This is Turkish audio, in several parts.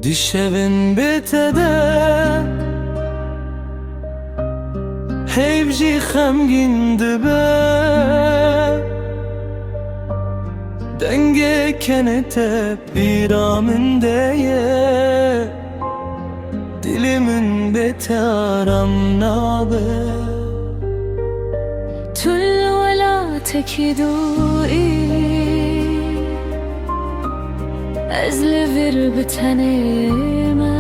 Dişevin bitede Hevji xemgin dibe Denge kenete biramın deye Dilimin betaram nabe تل ولا تكدوئي أزلفر بتنيمة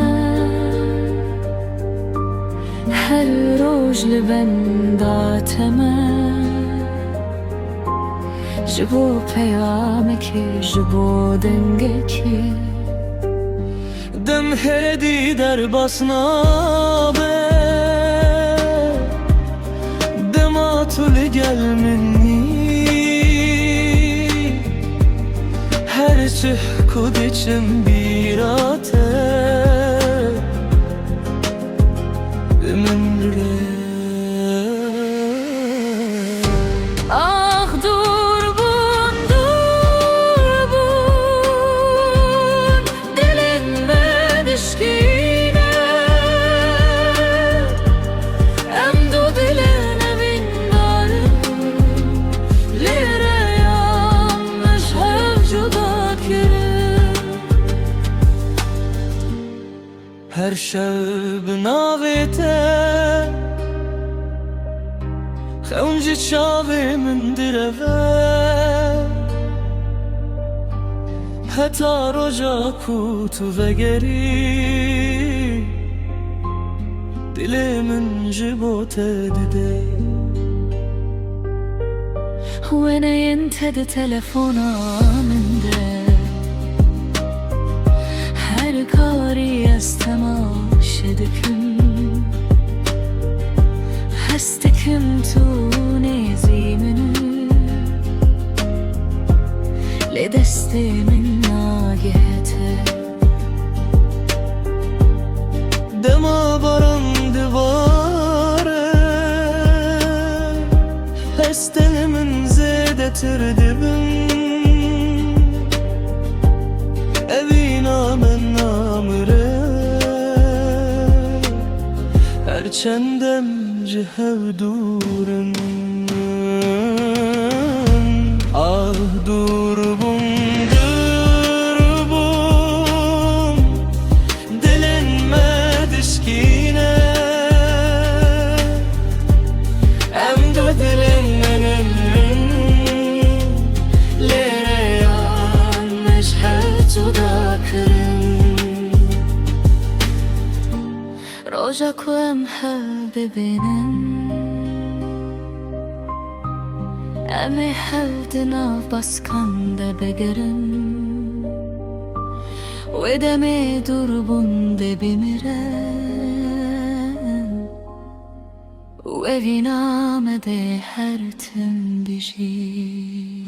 هر روج لبنداتما جبو پیامکی جبو دنگکی Dem hedi der basna be Dem atul gelmeni Her çıh kudiçim bir ate Ömürle Ah dur bun dilinme dişkine Emdu diline mindarım Lire yanlış hevcudakirim Her şev navete Xewnci çavê min direve Heta roja ku tu vegerî Dilê min ji bo te dide وانا ينتد تلفونا من ده هر کاری استماش دکم هستکم تو نیزی منو لدست من ناگهته Dema baran divare Hestenimin zedetir dibim Evina men namire Her çendem cihev durun Ah durbum durbum Dilinme dişkine Emdu dilinmenin Lere yanmış hevcudakirim روزا کوم ببینم امی هفدنا باسکانده بگرم و دمی دربونده بمیرم و وینامده هر تن بجی